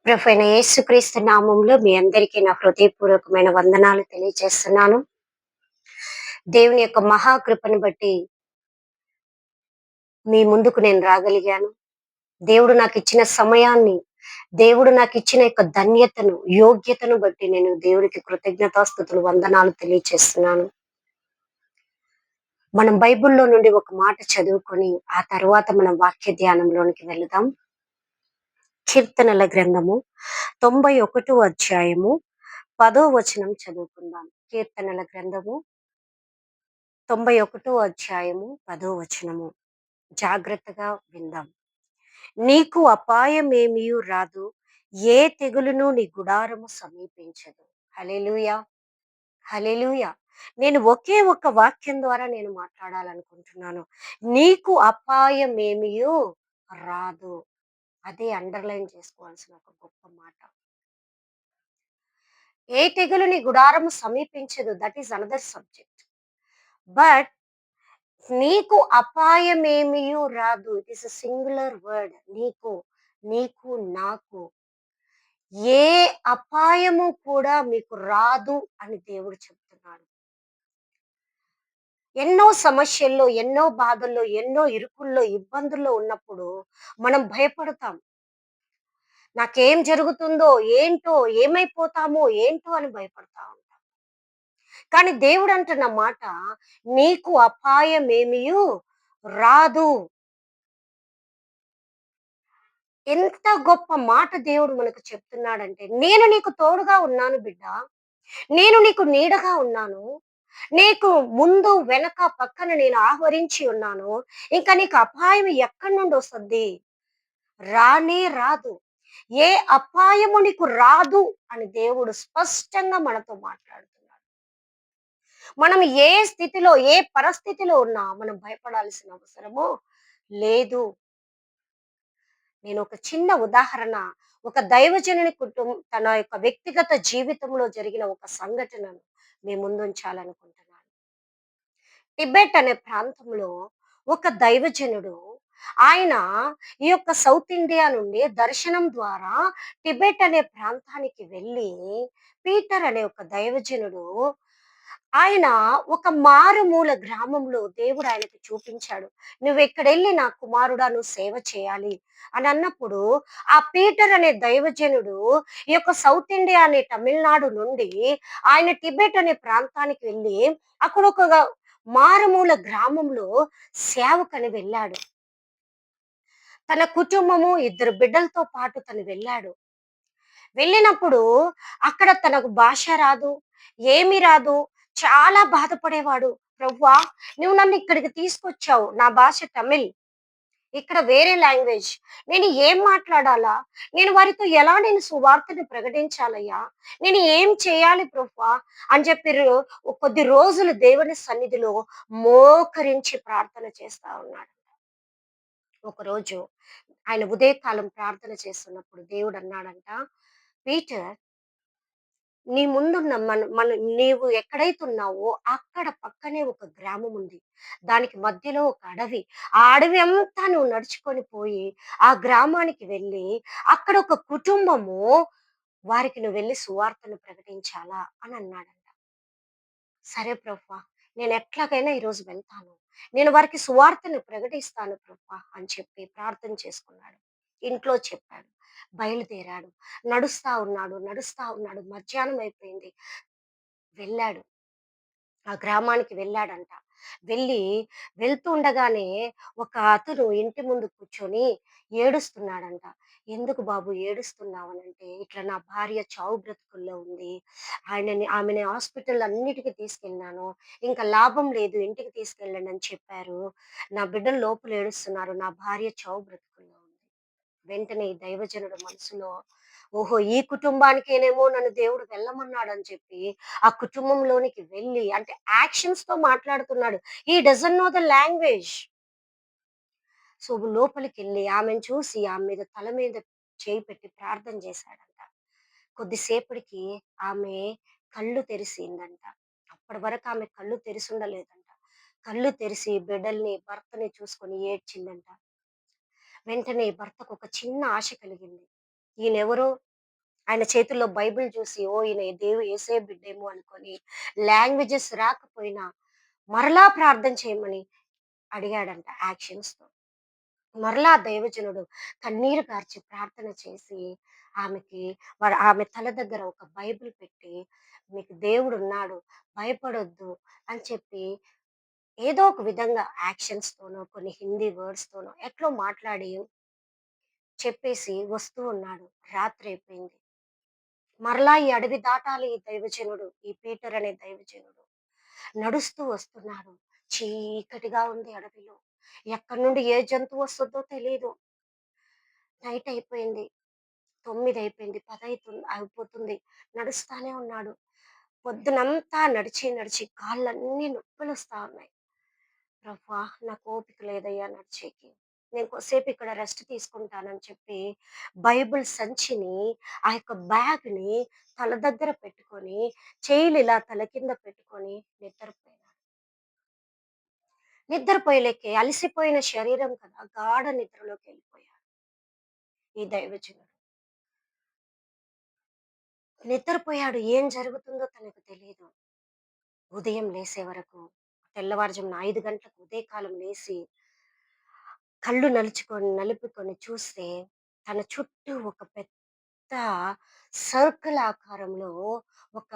ప్రభువైన యేసుక్రీస్తు నామంలో మీ అందరికీ నా హృదయపూర్వకమైన వందనాలు తెలియజేస్తున్నాను. దేవుని యొక్క మహాకృపను బట్టి మీ ముందుకు నేను రాగలిగాను. దేవుడు నాకిచ్చిన సమయాన్ని, దేవుడు నాకిచ్చిన యొక్క ధన్యతను, యోగ్యతను బట్టి నేను దేవుడికి కృతజ్ఞతాస్తుతులు, వందనాలు తెలియచేస్తున్నాను. మనం బైబిల్‌లో నుండి ఒక మాట చదువుకొని, ఆ తర్వాత మనం వాక్య ధ్యానంలోనికి వెళదాం. కీర్తనల గ్రంథము 91 అధ్యాయము 10 వచనం చదువుకుందాం. కీర్తనల గ్రంథము 91 అధ్యాయము 10 వచనము. జాగ్రత్తగా విందాం. నీకు అపాయమేమియు రాదు, ఏ తెగులును నీ గుడారము సమీపించదు. హల్లెలూయా! హల్లెలూయా! నేను ఒకే ఒక్క వాక్యం ద్వారా నేను మాట్లాడాలనుకుంటున్నాను. నీకు అపాయమేమియు రాదు. అదే అండర్‌లైన్ చేసుకోవాల్సిన ఒక గొప్ప మాట. ఏ తెగులు నీ గుడారము సమీపించదు. That is another subject. But నీకు అపాయమేమియు రాదు. It is a singular word. నీకు, నీకు, నాకు ఏ అపాయము కూడా మీకు రాదు అని దేవుడు చెప్తున్నాడు. ఎన్నో సమస్యల్లో, ఎన్నో బాధల్లో, ఎన్నో ఇరుకుల్లో, ఇబ్బందుల్లో ఉన్నప్పుడు మనం భయపడతాం. నాకేం జరుగుతుందో, ఏంటో, ఏమైపోతామో, ఏంటో అని భయపడతా ఉంటాం. కానీ దేవుడు అంటున్న మాట, నీకు అపాయమేమియు రాదు. ఎంత గొప్ప మాట దేవుడు మనకు చెప్తున్నాడంటే, నేను నీకు తోడుగా ఉన్నాను బిడ్డ. నేను నీకు నీడగా ఉన్నాను. నీకు ముందు, వెనక, పక్కన నేను ఆవరించి ఉన్నాను. ఇంకా నీకు అపాయం ఎక్కడి నుండి వస్తది? రానే రాదు. ఏ అపాయము నీకు రాదు అని దేవుడు స్పష్టంగా మనతో మాట్లాడుతున్నాడు. మనం ఏ స్థితిలో, ఏ పరిస్థితిలో ఉన్నా మనం భయపడాల్సిన అవసరము లేదు. నేను ఒక చిన్న ఉదాహరణ, ఒక దైవజనుని తన యొక్క వ్యక్తిగత జీవితంలో జరిగిన ఒక సంఘటనను మీ ముందుంచాలనుకుంటున్నాను. టిబెట్ అనే ప్రాంతంలో ఒక దైవజనుడు, ఆయన ఈ యొక్క సౌత్ ఇండియా నుండి దర్శనం ద్వారా టిబెట్ అనే ప్రాంతానికి వెళ్ళి, పీటర్ అనే ఒక దైవజనుడు, ఆయన ఒక మారుమూల గ్రామంలో దేవుడు ఆయనకు చూపించాడు. నువ్వెక్కడెళ్ళి నా కుమారుడా నువ్వు సేవ చేయాలి అని అన్నప్పుడు, ఆ పీటర్ అనే దైవజనుడు ఈ యొక్క సౌత్ ఇండియా అనే తమిళనాడు నుండి ఆయన టిబెట్ అనే ప్రాంతానికి వెళ్ళి, అక్కడ ఒక మారుమూల గ్రామంలో సేవకని వెళ్ళాడు. తన కుటుంబము, 2 బిడ్డలతో పాటు తను వెళ్ళాడు. వెళ్ళినప్పుడు అక్కడ తనకు భాష రాదు, ఏమి రాదు. చాలా బాధపడేవాడు. "ప్రభువా! నువ్వు నన్ను ఇక్కడికి తీసుకొచ్చావు. నా భాష తమిళ్. ఇక్కడ వేరే లాంగ్వేజ్. నేను ఏం మాట్లాడాలా? నేను వారితో ఎలా నేను సువార్తను ప్రకటించాలయ్యా? నేను ఏం చేయాలి ప్రభువా?" అని చెప్పి కొద్ది రోజులు దేవుని సన్నిధిలో మోకరించి ప్రార్థన చేస్తా ఉన్నాడు. ఒకరోజు ఆయన ఉదయకాలం ప్రార్థన చేస్తున్నప్పుడు దేవుడు అన్నాడంట, "పీటర్, నీ ముందున్న నీవు ఎక్కడైతే ఉన్నావో అక్కడ పక్కనే ఒక గ్రామం ఉంది. దానికి మధ్యలో ఒక అడవి. ఆ అడవి అంతా నువ్వు నడుచుకొని పోయి ఆ గ్రామానికి వెళ్ళి అక్కడ ఒక కుటుంబము, వారికి నువ్వు వెళ్ళి సువార్తను ప్రకటించాలా" అని అన్నాడంట. సరే ప్రభువా! నేను ఎట్లాగైనా ఈరోజు వెళ్తాను. నేను వారికి సువార్తను ప్రకటిస్తాను ప్రభువా అని చెప్పి ప్రార్థన చేసుకున్నాడు. ఇంట్లో చెప్పాడు. బయలుదేరాడు. నడుస్తా ఉన్నాడు, నడుస్తా ఉన్నాడు. మధ్యాహ్నం అయిపోయింది. వెళ్ళాడు. ఆ గ్రామానికి వెళ్ళాడంట. వెళ్ళి వెళ్తూ ఉండగానే ఒక అతను ఇంటి ముందు కూర్చొని ఏడుస్తున్నాడంట. "ఎందుకు బాబు ఏడుస్తున్నావనంటే, ఇట్లా నా భార్య చావు బ్రతుకుల్లో ఉంది. ఆమెని హాస్పిటల్ అన్నిటికి తీసుకెళ్ళినాను. ఇంకా లాభం లేదు. ఇంటికి తీసుకెళ్ళండి అని చెప్పారు. నా బిడ్డలు లోపల ఏడుస్తున్నారు. నా భార్య చావు బ్రతుకుల్లో ఉంది." వెంటనే ఈ దైవజనుడు మనసులో, ఓహో! ఈ కుటుంబానికేనేమో నన్ను దేవుడు వెళ్ళమన్నాడని చెప్పి, ఆ కుటుంబంలోనికి వెళ్ళి, అంటే యాక్షన్స్‌తో మాట్లాడుతున్నాడు. He doesn't know the language. So, లోపలికెళ్ళి ఆమెను చూసి ఆమె మీద తల మీద చేయి పెట్టి ప్రార్థన చేశాడంట. కొద్దిసేపటికి ఆమె కళ్ళు తెరిసిందంట. అప్పటి వరకు ఆమె కళ్ళు తెరిసుండలేదంట. కళ్ళు తెరిసి బిడ్డల్ని, భర్తని చూసుకొని ఏడ్చిందంట. వెంటనే భర్తకు ఒక చిన్న ఆశ కలిగింది. ఈయనెవరో ఆయన చేతుల్లో బైబిల్ చూసి, ఓహ్! ఈయన యేసయ్య బిడ్డేమో అనుకోని, లాంగ్వేజెస్ రాకపోయినా మరలా ప్రార్థన చేయమని అడిగాడంట యాక్షన్స్‌తో. మరలా దైవజనుడు కన్నీరు కార్చి ప్రార్థన చేసి, ఆమెకి ఆమె తల దగ్గర ఒక బైబిల్ పెట్టి, "మీకు దేవుడున్నాడు, భయపడొద్దు" అని చెప్పి ఏదో ఒక విధంగా యాక్షన్స్‌తోనో, కొన్ని హిందీ వర్డ్స్‌తోనో ఎట్లో మాట్లాడి చెప్పేసి వస్తూ ఉన్నాడు. రాత్రైపోయింది. మరలా ఈ అడవి దాటాలి ఈ దైవజనుడు. ఈ పీటర్ అనే దైవజనుడు. నడుస్తూ వస్తున్నాడు. చీకటిగా ఉంది అడవిలో. ఎక్కడి నుండి ఏ జంతువు వస్తుందో తెలీదు. నైట్ అయిపోయింది. 9 అయిపోయింది. 10 అయిపోతుంది. నడుస్తానే ఉన్నాడు. పొద్దునంతా నడిచి, నడిచి కాళ్ళన్నీ నొప్పులొస్తా ఉన్నాయి. ప్రభువా! నాకు ఓపిక లేదయ్యా నడిచేకి. నేను కొద్దిసేపు ఇక్కడ రెస్ట్ తీసుకుంటానని చెప్పి, బైబిల్ సంచిని, ఆ యొక్క బ్యాగ్‌ని తల దగ్గర పెట్టుకొని, చెయ్యిలు ఇలా తల కింద పెట్టుకొని నిద్రపోయాడు. నిద్రపోయలేకే అలసిపోయిన శరీరం కదా! గాఢ నిద్రలోకెళ్ళిపోయాడు ఈ దైవజనుడు. నిద్రపోయాడు. ఏం జరుగుతుందో తనకు తెలీదు. ఉదయం లేసే వరకు తెల్లవారుజామున 5 గంటలకు ఉదయకాలం లేసి కళ్ళు నలుపుకొని చూస్తే తన చుట్టూ ఒక పెద్ద సర్కిల్ ఆకారంలో ఒక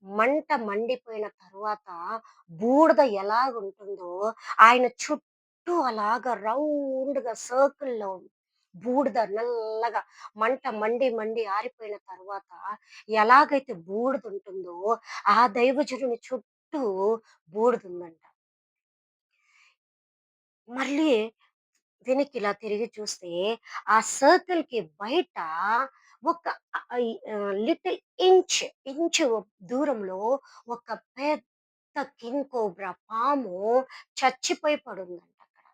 మంట మండిపోయిన తరువాత బూడిద ఎలాగుంటుందో ఆయన చుట్టూ అలాగా రౌండ్‌గా సర్కిల్‌లో బూడిద నల్లగా మంట మండి మండి ఆరిపోయిన తరువాత ఎలాగైతే బూడిదుంటుందో ఆ దైవజనుని చుట్టూ బూడిదుందంట. మళ్ళీ వెనక్కిలా తిరిగి చూస్తే, ఆ సర్కిల్‌కి బయట ఒక లిటిల్ ఇంచు దూరంలో ఒక పెద్ద కింగ్ కోబ్రా పాము చచ్చిపోయి పడుందంట అక్కడ.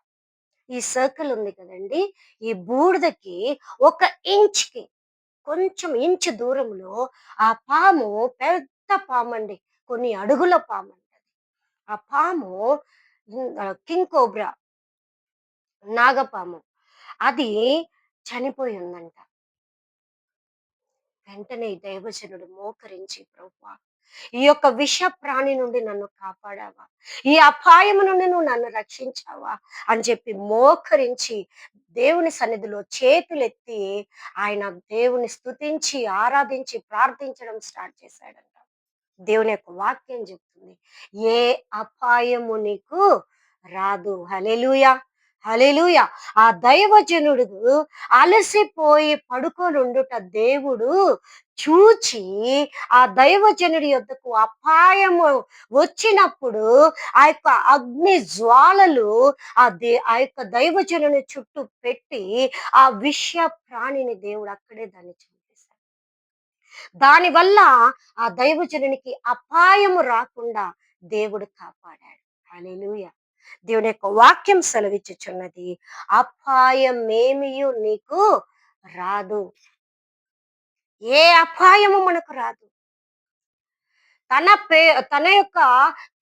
ఈ సర్కిల్ ఉంది కదండీ! ఈ బూడిదకి ఒక ఇంచ్‌కి కొంచెం ఇంచు దూరంలో ఆ పాము పెద్ద పామండి. కొన్ని అడుగుల పామండి అది. ఆ పాము కింగ్ కోబ్రా నాగపాము. అది చనిపోయి ఉందంట. వెంటనే ఈ దైవజనుడు మోకరించి ప్రభువా! ఈ యొక్క విష ప్రాణి నుండి నన్ను కాపాడావా? ఈ అపాయము నుండి నువ్వు నన్ను రక్షించావా? అని చెప్పి మోకరించి దేవుని సన్నిధిలో చేతులెత్తి ఆయన దేవుని స్తుతించి, ఆరాధించి, ప్రార్థించడం స్టార్ట్ చేశాడంట. దేవుని యొక్క వాక్యం చెప్తుంది. ఏ అపాయము నీకు రాదు. హల్లెలూయా! హల్లెలూయా! ఆ దైవజనుడు అలసిపోయి పడుకొనుండుట దేవుడు చూచి, ఆ దైవజనుడి యొద్దకు అపాయము వచ్చినప్పుడు ఆ యొక్క అగ్ని జ్వాలలు ఆ యొక్క దైవజనుని చుట్టూ పెట్టి, ఆ విష ప్రాణిని దేవుడు అక్కడే దాన్ని చంపేశాడు. దానివల్ల ఆ దైవజనునికి అపాయము రాకుండా దేవుడు కాపాడాడు. హల్లెలూయా! దేవుని యొక్క వాక్యం సెలవిచ్చుచున్నది. అపాయమేమియు నీకు రాదు. ఏ అపాయము మనకు రాదు. తన పే తన యొక్క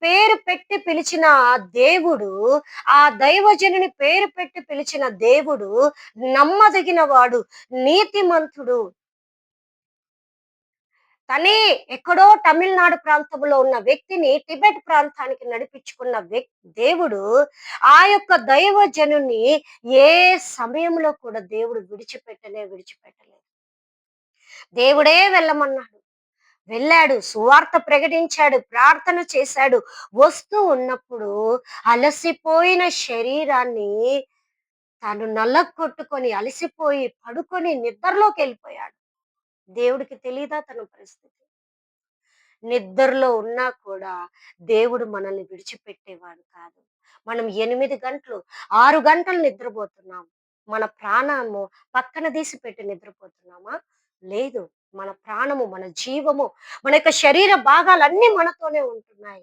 పేరు పెట్టి పిలిచిన దేవుడు, ఆ దైవజనుని పేరు పెట్టి పిలిచిన దేవుడు నమ్మదగిన వాడు, నీతిమంతుడు. తనే ఎక్కడో తమిళనాడు ప్రాంతంలో ఉన్న వ్యక్తిని టిబెట్ ప్రాంతానికి నడిపించుకున్న దేవుడు ఆ యొక్క దైవజనుని ఏ సమయంలో కూడా దేవుడు విడిచిపెట్టలేదు. దేవుడే వెళ్ళమన్నాడు. వెళ్ళాడు, సువార్త ప్రకటించాడు, ప్రార్థన చేశాడు. వస్తూ ఉన్నప్పుడు అలసిపోయిన శరీరాన్ని తాను నలగొట్టుకొని అలసిపోయి పడుకొని నిద్రలోకెళ్ళిపోయాడు. దేవుడికి తెలీదా తన పరిస్థితి? నిద్రలో ఉన్నా కూడా దేవుడు మనల్ని విడిచిపెట్టేవాడు కాదు. మనం 8 గంటలు, 6 గంటలు నిద్రపోతున్నాం. మన ప్రాణము పక్కన తీసి పెట్టి నిద్రపోతున్నామా? లేదు. మన ప్రాణము, మన జీవము, మన యొక్క శరీర భాగాలన్నీ మనతోనే ఉంటున్నాయి.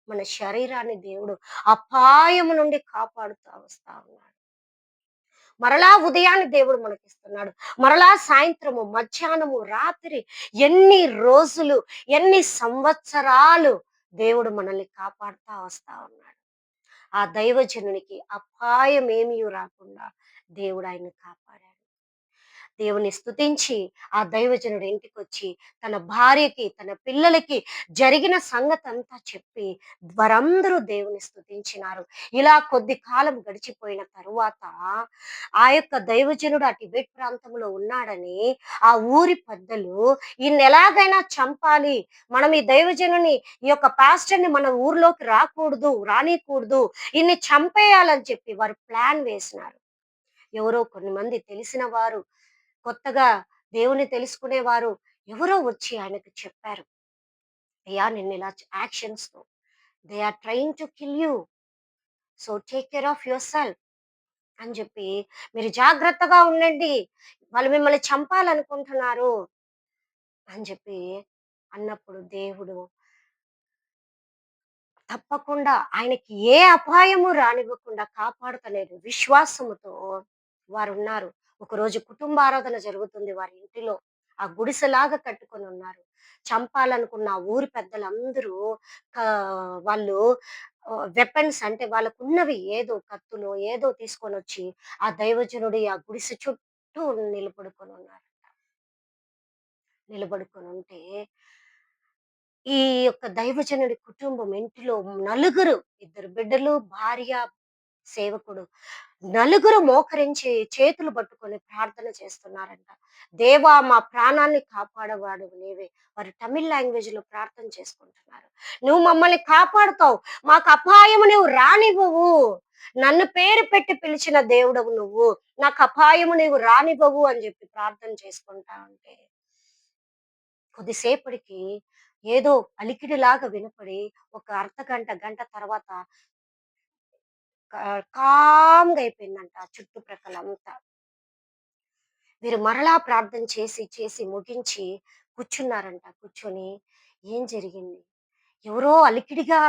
మన శరీరాన్ని దేవుడు అపాయము నుండి కాపాడుతా వస్తా ఉన్నాడు. మరలా ఉదయాన్ని దేవుడు మనకిస్తున్నాడు. మరలా సాయంత్రము, మధ్యాహ్నము, రాత్రి ఎన్ని రోజులు, ఎన్ని సంవత్సరాలు దేవుడు మనల్ని కాపాడుతా వస్తా ఉన్నాడు. ఆ దైవజనునికి అపాయమేమీ రాకుండా దేవుడు ఆయన్ని కాపాడాడు. దేవుని స్తుతించి ఆ దైవజనుడు ఇంటికొచ్చి తన భార్యకి, తన పిల్లలకి జరిగిన సంగతంతా చెప్పి వారందరూ దేవుని స్తుతించినారు. ఇలా కొద్ది కాలం గడిచిపోయిన తరువాత ఆ యొక్క దైవజనుడు ఆ టిబెట్ ప్రాంతంలో ఉన్నాడని ఆ ఊరి పెద్దలు ఈయన్నెలాగైనా చంపాలి. మనం ఈ దైవజనుని, ఈ యొక్క పాస్టర్‌ని మన ఊర్లోకి రానీకూడదు. ఈయన్ని చంపేయాలని చెప్పి వారు ప్లాన్ వేసినారు. ఎవరో కొన్ని మంది తెలిసిన వారు, కొత్తగా దేవుని తెలుసుకునేవారు ఎవరో వచ్చి ఆయనకు చెప్పారు. "అయ్యా! నిన్నిలా యాక్షన్స్‌తో they are trying to kill you. So take care of yourself" అని చెప్పి, "మీరు జాగ్రత్తగా ఉండండి. వాళ్ళు మిమ్మల్ని చంపాలనుకుంటున్నారు" అని చెప్పి అన్నప్పుడు దేవుడు తప్పకుండా ఆయనకి ఏ అపాయము రానివ్వకుండా కాపాడుతలేడు. విశ్వాసముతో వారున్నారు. ఒకరోజు కుటుంబారాధన జరుగుతుంది వారి ఇంటిలో. ఆ గుడిసెలాగా కట్టుకొనున్నారు. చంపాలనుకున్న ఆ ఊరి పెద్దలందరూ కా వాళ్ళు వెపన్స్ అంటే వాళ్ళకున్నవి ఏదో కత్తులో ఏదో తీసుకొనొచ్చి ఆ దైవజనుడి ఆ గుడిసె చుట్టూ నిలబడుకొనున్నారు. నిలబడుకొనుంటే ఈ యొక్క దైవజనుడి కుటుంబం ఇంటిలో నలుగురు, ఇద్దరు బిడ్డలు, భార్య, సేవకుడు, నలుగురు మోకరించి చేతులు పట్టుకొని ప్రార్థన చేస్తున్నారంట. దేవా మా ప్రాణాన్ని కాపాడవాడు నీవే. వారు తమిళ్ లాంగ్వేజ్ లో ప్రార్థన చేసుకుంటున్నారు. నువ్వు మమ్మల్ని కాపాడుతావు, మాకు అపాయము నువ్వు రానివ్వవు. నన్ను పేరు పెట్టి పిలిచిన దేవుడవు నువ్వు, నాకు అపాయము నువ్వు రానివ్వవు అని చెప్పి ప్రార్థన చేసుకుంటా ఉంటే కొద్దిసేపటికి ఏదో అలికిడిలాగా వినపడి ఒక అర్ధగంట, గంట తర్వాత కామ్‌గా అయిపోయిందంట ఆ చుట్టుప్రక్కలంతా. వీరు మరలా ప్రార్థన చేసి ముగించి కూర్చున్నారంట. కూర్చొని ఏం జరిగింది? ఎవరో అలికిడిగా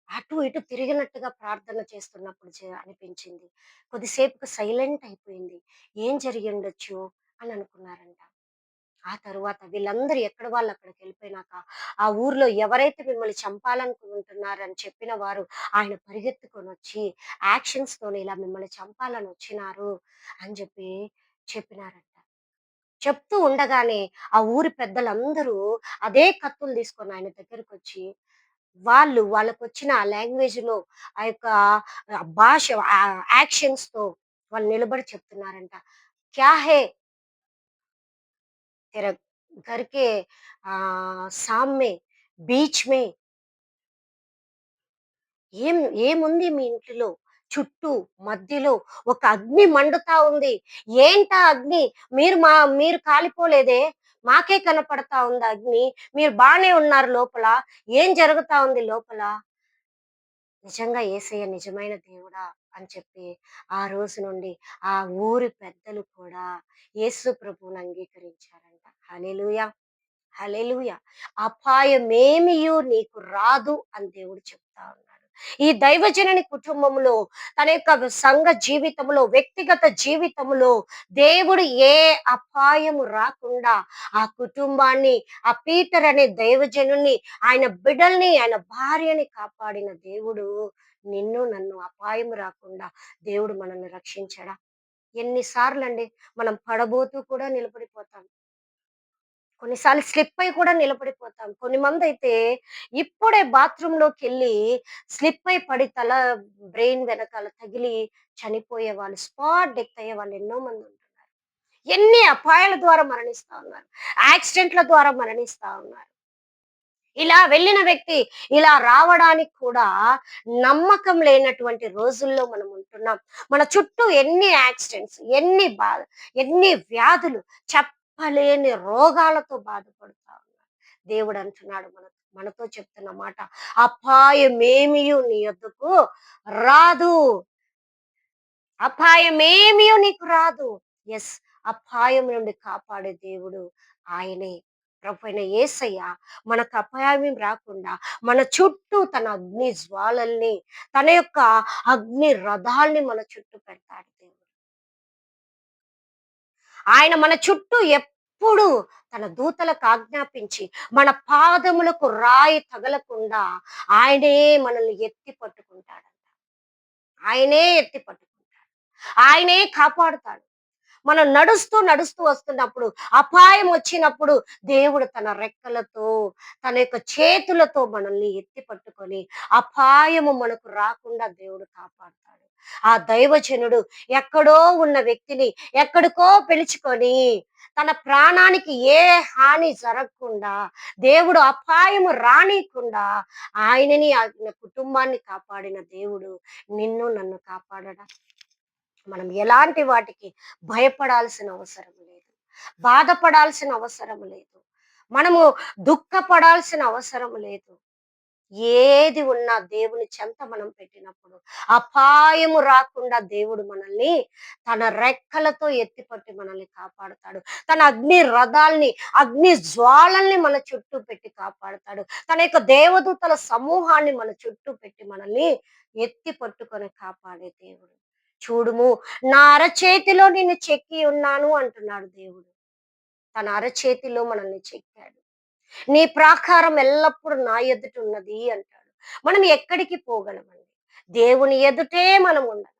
అటు ఇటు తిరిగినట్టుగా ప్రార్థన చేస్తున్నప్పుడు అనిపించింది. కొద్దిసేపుకి సైలెంట్ అయిపోయింది. ఏం జరిగిండొచ్చు అని అనుకున్నారంట. ఆ తరువాత వీళ్ళందరూ ఎక్కడ వాళ్ళు అక్కడికెళ్ళిపోయినాక, ఆ ఊర్లో ఎవరైతే మిమ్మల్ని చంపాలనుకుంటున్నారని చెప్పిన వారు, ఆయన పరిగెత్తుకొనొచ్చి యాక్షన్స్‌తోని ఇలా మిమ్మల్ని చంపాలనొచ్చినారు అని జెప్పి చెప్పినారంట. చెప్తూ ఉండగానే ఆ ఊరి పెద్దలందరూ అదే కత్తులు తీసుకొని ఆయన దగ్గరకొచ్చి, వాళ్ళకొచ్చిన ఆ లాంగ్వేజ్‌లో ఆ యొక్క భాష యాక్షన్స్‌తో వాళ్ళు నిలబడి చెప్తున్నారంట. "క్యా హే? तेरा घर के सामने बीच में ఏం ఏముంది మీ ఇంటిలో? చుట్టూ మధ్యలో ఒక అగ్ని మండుతా ఉంది. ఏంటా అగ్ని? మీరు కాలిపోలేదే? మాకే కనపడతా ఉందా అగ్ని? మీరు బానే ఉన్నారు లోపల. ఏం జరుగుతా ఉంది లోపల?" నిజంగా యేసయ్య నిజమైన దేవుడా అని చెప్పి ఆ రోజు నుండి ఆ ఊరి పెద్దలు కూడా యేసు ప్రభువుని అంగీకరించారంట. హల్లెలూయా! హల్లెలూయా! అపాయమేమియు నీకు రాదు అని దేవుడు చెప్తా ఉన్నాడు. ఈ దైవజనుని కుటుంబంలో, తన యొక్క సంఘ జీవితంలో, వ్యక్తిగత జీవితంలో దేవుడు ఏ అపాయము రాకుండా ఆ కుటుంబాన్ని, ఆ పీటర్ అనే దైవజనుని, ఆయన బిడ్డల్ని, ఆయన భార్యని కాపాడిన దేవుడు నిన్ను, నన్ను అపాయం రాకుండా దేవుడు మనల్ని రక్షించడా? ఎన్ని సార్లండి మనం పడబోతూ కూడా నిలబడిపోతాం. కొన్నిసార్లు స్లిప్ అయి కూడా నిలబడిపోతాం. కొన్ని మందైతే ఇప్పుడే బాత్రూమ్‌లోకెళ్ళి స్లిప్ అయి పడి తల బ్రెయిన్ వెనకాల తగిలి చనిపోయే వాళ్ళు, స్పాట్ డెత్ అయ్యే వాళ్ళు ఎన్నో మందుంటున్నారు. ఎన్ని అపాయాల ద్వారా మరణిస్తా ఉన్నారు. యాక్సిడెంట్‌ల ద్వారా మరణిస్తా ఉన్నారు. ఇలా వెళ్ళిన వ్యక్తి ఇలా రావడానికి కూడా నమ్మకం లేనటువంటి రోజుల్లో మనం ఉంటున్నాం. మన చుట్టూ ఎన్ని యాక్సిడెంట్స్, ఎన్ని వ్యాధులు, చెప్పలేని రోగాలతో బాధపడుతా ఉన్నారు. దేవుడు అంటున్నాడు మనతో చెప్తున్న మాట, అపాయమేమియు నీ యొద్దకు రాదు. అపాయమేమియు నీకు రాదు. యెస్. అపాయం నుండి కాపాడే దేవుడు ఆయనే. ప్రభువైన యేసయ్య మనకు అపాయం రాకుండా మన చుట్టూ తన అగ్ని జ్వాలల్ని, తన యొక్క అగ్ని రథాల్ని మన చుట్టూ పెడతాడు దేవుడు. ఆయన మన చుట్టూ ఎప్పుడు తన దూతలకు ఆజ్ఞాపించి మన పాదములకు రాయి తగలకుండా ఆయనే మనల్ని ఎత్తి పట్టుకుంటాడంట. ఆయనే ఎత్తి పట్టుకుంటాడు. ఆయనే కాపాడుతాడు. మనం నడుస్తూ నడుస్తూ వస్తున్నప్పుడు, అపాయం వచ్చినప్పుడు దేవుడు తన రెక్కలతో, తన యొక్క చేతులతో మనల్ని ఎత్తి పట్టుకొని అపాయము మనకు రాకుండా దేవుడు కాపాడుతాడు. ఆ దైవజనుడు ఎక్కడో ఉన్న వ్యక్తిని ఎక్కడికో పిలుచుకొని తన ప్రాణానికి ఏ హాని జరగకుండా, దేవుడు అపాయము రానీయకుండా ఆయనని, ఆయన కుటుంబాన్ని కాపాడిన దేవుడు నిన్ను నన్ను కాపాడడా? మనం ఎలాంటి వాటికి భయపడాల్సిన అవసరం లేదు. బాధపడాల్సిన అవసరం లేదు. మనము దుఃఖపడాల్సిన అవసరం లేదు. ఏది ఉన్నా దేవుని చెంత మనం పెట్టినప్పుడు అపాయము రాకుండా దేవుడు మనల్ని తన రెక్కలతో ఎత్తిపట్టి మనల్ని కాపాడుతాడు. తన అగ్ని రథాల్ని, అగ్ని జ్వాలల్ని మన చుట్టూ పెట్టి కాపాడుతాడు. తన యొక్క దేవదూతల సమూహాన్ని మన చుట్టూ పెట్టి మనల్ని ఎత్తి పట్టుకొని కాపాడే దేవుడు. చూడుము, నా అరచేతిలో నిన్ను చెక్కి ఉన్నాను అంటున్నాడు దేవుడు. తన అరచేతిలో మనల్ని చెక్కాడు. నీ ప్రాకారం ఎల్లప్పుడూ నా ఎదుట ఉన్నది అంటాడు. మనం ఎక్కడికి పోగలమండి? దేవుని ఎదుటే మనం ఉండాలి.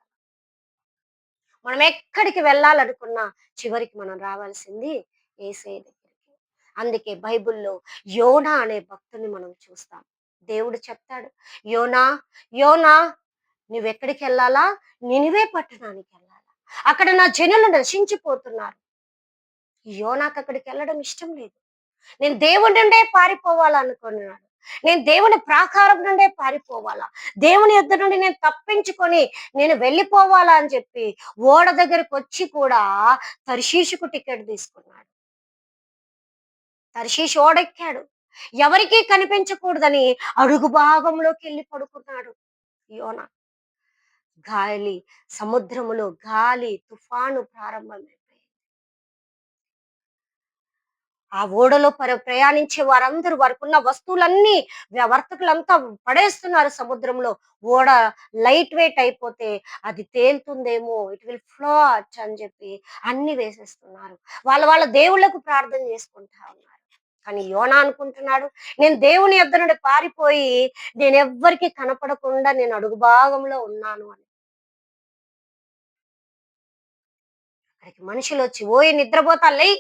మనం ఎక్కడికి వెళ్ళాలనుకున్నా చివరికి మనం రావాల్సింది యేసయ్య దగ్గరికి. అందుకే బైబిల్‌లో యోనా అనే భక్తుని మనం చూస్తాం. దేవుడు చెప్తాడు, యోనా, యోనా, నువ్వెక్కడికెళ్ళాలా? నినివే పట్టణానికెళ్ళాలా. అక్కడ నా జనులు నశించిపోతున్నారు. యోనాకు అక్కడికెళ్ళడం ఇష్టం లేదు. నేను దేవుడి నుండే పారిపోవాలనుకున్నాడు. నేను దేవుని ప్రాకారం నుండే పారిపోవాలా, దేవుని యొద్ద నుండి నేను తప్పించుకొని నేను వెళ్ళిపోవాలా అని చెప్పి ఓడ దగ్గరకొచ్చి కూడా తర్షీషుకు టికెట్ తీసుకున్నాడు. తర్షీషు ఓడెక్కాడు. ఎవరికీ కనిపించకూడదని అడుగు భాగంలోకి వెళ్ళి పడుకున్నాడు యోనా. గాలి, సముద్రములో గాలి, తుఫాను ప్రారంభమైంది. ఆ ఓడలో ప్రయాణించే వారందరూ వారికున్న వస్తువులన్నీ వర్తకులంతా పడేస్తున్నారు సముద్రంలో. ఓడ లైట్ వెయిట్ అయిపోతే అది తేలుతుందేమో, ఇట్ విల్ ఫ్లోట్ అని చెప్పి అన్ని వేసేస్తున్నారు. వాళ్ళ వాళ్ళ దేవుళ్ళకు ప్రార్థన చేసుకుంటా ఉన్నారు. కానీ యోనా అనుకుంటున్నాడు, నేను దేవుని యొద్ద నుండి పారిపోయి నేనెవ్వరికి కనపడకుండా నేను అడుగు భాగంలో ఉన్నాను అని. అక్కడికి మనుషులొచ్చి, ఓయ్ నిద్రపోతా లెయ్,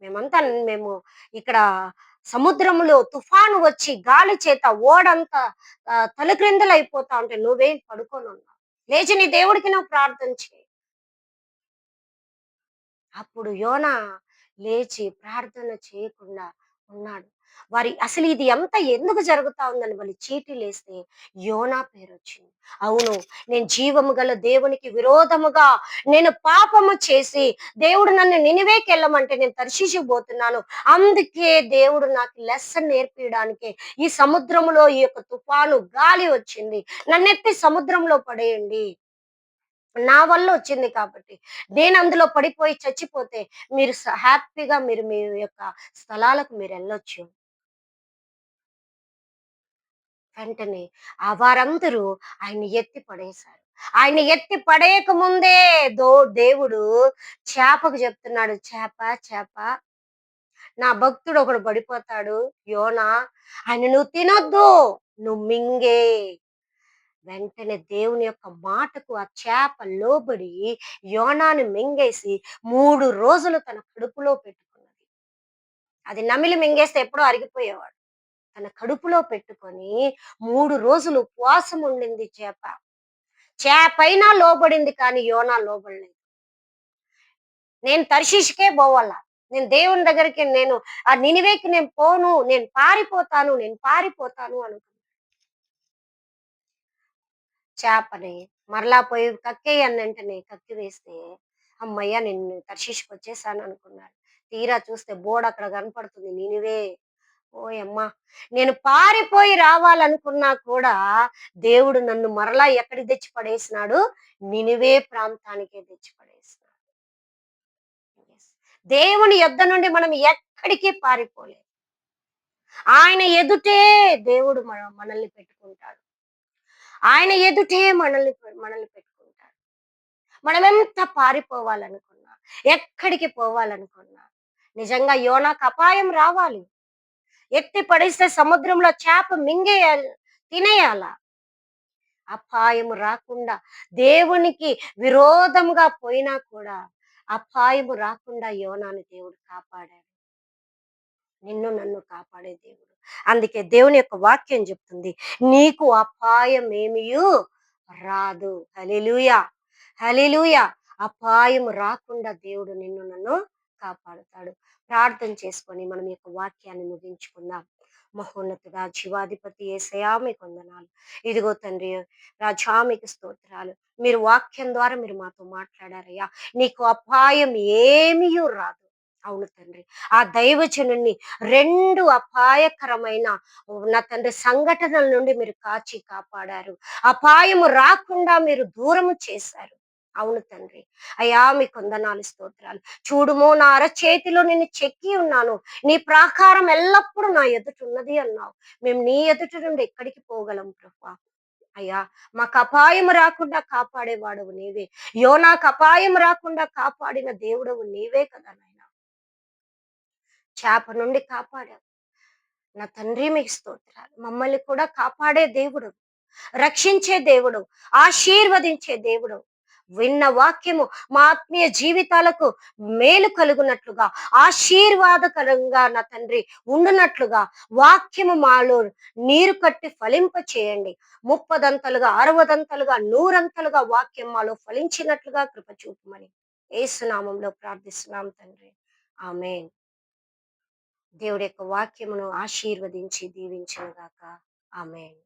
మేము ఇక్కడ సముద్రములో తుఫాను వచ్చి గాలి చేత ఓడంతా తలక్రిందులైపోతా ఉంటే నువ్వేం పడుకోనున్నావు? లేచి నీ దేవుడికి నువ్వు ప్రార్థన చెయి. అప్పుడు యోనా లేచి ప్రార్థన చేయకుండా ఉన్నాడు. అసలు ఇది అంతా ఎందుకు జరుగుతా ఉందని వాళ్ళు చీటీలేస్తే యోనా పేరొచ్చింది. అవును, నేను జీవము గల దేవునికి విరోధముగా నేను పాపము చేసి దేవుడు నన్ను నినివేకెళ్ళమంటే నేను తర్షీషుకు పోతున్నాను. అందుకే దేవుడు నాకు లెసన్ నేర్పియడానికే ఈ సముద్రములో ఈ యొక్క తుఫాను గాలి వచ్చింది. నన్నెత్తి సముద్రంలో పడేయండి. నా వల్ల వచ్చింది కాబట్టి. నేను అందులో పడిపోయి చచ్చిపోతే మీరు హ్యాపీగా మీరు మీ యొక్క స్థలాలకు మీరెళ్ళొచ్చు. వెంటనే వారందరూ ఆయన్ని ఎత్తి పడేశారు. ఆయన్ని ఎత్తి పడేయక ముందే దో దేవుడు చేపకు చెప్తున్నాడు, చేప, చేప, నా భక్తుడు ఒకడు పడిపోతాడు, యోనా, ఆయన నువ్వు తినొద్దు, నువ్వు మింగే. వెంటనే దేవుని యొక్క మాటకు ఆ చేప లోబడి యోనాను మింగేసి 3 రోజులు తన కడుపులో పెట్టుకున్నది. అది నమిలి మింగేస్తే ఎప్పుడో అరిగిపోయేవాడు. తన కడుపులో పెట్టుకొని 3 రోజులు ఉపవాసం ఉండింది చేప. చేపైనా లోబడింది కానీ యోనా లోబడలేదు. నేను తర్షీషుకే పోవాలా, నేను దేవుని దగ్గరికి, నేను ఆ నినివేకి నేను పోను, నేను పారిపోతాను, నేను పారిపోతాను అనుకున్నాను. చేపని మరలా పోయి కక్కేయి అన్నంటనే కక్కి వేస్తే, హమ్మయ్య! నేను తర్షీషుకొచ్చేసాను అనుకున్నాడు. తీరా చూస్తే బోర్డ్ అక్కడ కనపడుతుంది, నినివే. ఓయమ్మ! నేను పారిపోయి రావాలనుకున్నా కూడా దేవుడు నన్ను మరలా ఎక్కడికి తెచ్చి పడేసినాడు? నినివే ప్రాంతానికే తెచ్చి పడేసినాడు. యెస్. దేవుని యొద్ద నుండి మనం ఎక్కడికి పారిపోలేం. ఆయన ఎదుటే దేవుడు మనల్ని పెట్టుకుంటాడు. ఆయన ఎదుటే మనల్ని పెట్టుకుంటాడు. మనమెంత పారిపోవాలనుకున్నా, ఎక్కడికి పోవాలనుకున్నా, నిజంగా యోనాకు అపాయం రావాలి. ఎత్తి పడేస్తే సముద్రంలో చేప మింగేయాలి, తినేయాల. అపాయం రాకుండా దేవునికి విరోధంగా పోయినా కూడా అపాయము రాకుండా యోనాని దేవుడు కాపాడాడు. నిన్ను నన్ను కాపాడే దేవుడు. అందుకే దేవుని యొక్క వాక్యం చెప్తుంది, నీకు అపాయమేమియు రాదు. హల్లెలూయా! హల్లెలూయా! అపాయము రాకుండా దేవుడు నిన్ను నన్ను కాపాడుతాడు. ప్రార్థన చేసుకొని మనం ఈ యొక్క వాక్యాన్ని ముగించుకుందాం. మహోన్నతుడా, జీవాధిపతి యేసయ్యా మీకు వందనాలు. ఇదిగో తండ్రి, రాజా మీకు స్తోత్రాలు. మీరు వాక్యం ద్వారా మీరు మాతో మాట్లాడారయ్యా. నీకు అపాయం ఏమీయు రాదు. అవును తండ్రి. ఆ దైవజనుణ్ణి 2 అపాయకరమైన నా తండ్రి సంఘటనల నుండి మీరు కాచి కాపాడారు. అపాయము రాకుండా మీరు దూరము చేశారు. అవును తండ్రి. అయ్యా మీకు వందనాలు, స్తోత్రాలు. చూడుము నా అరచేతిలో నిన్ను చెక్కి ఉన్నాను. నీ ప్రాకారం ఎల్లప్పుడూ నా ఎదుట ఉన్నది అన్నావు. మేము నీ ఎదుట నుండి ఎక్కడికి పోగలం ప్రభువా? అయ్యా, మాకు అపాయం రాకుండా కాపాడేవాడవు నీవే. యోనాకు అపాయం రాకుండా కాపాడిన దేవుడవు నీవే కదా నాయనా. చేప నుండి కాపాడావు. నా తండ్రి మీకు స్తోత్రాలు. మమ్మల్ని కూడా కాపాడే దేవుడు, రక్షించే దేవుడు, ఆశీర్వదించే దేవుడు. విన్న వాక్యము మా ఆత్మీయ జీవితాలకు మేలు కలుగునట్లుగా, ఆశీర్వాదకరంగా నా తండ్రి ఉండునట్లుగా వాక్యము మాలో నీరు కట్టి ఫలింప చేయండి. 30దంతలుగా, 60దంతలుగా, 100 వాక్యం మాలో ఫలించినట్లుగా కృప చూపమని యేసునామంలో ప్రార్థిస్తున్నాం తండ్రి. ఆమేన్. దేవుడి యొక్క వాక్యమును ఆశీర్వదించి దీవించును గాక. ఆమేన్.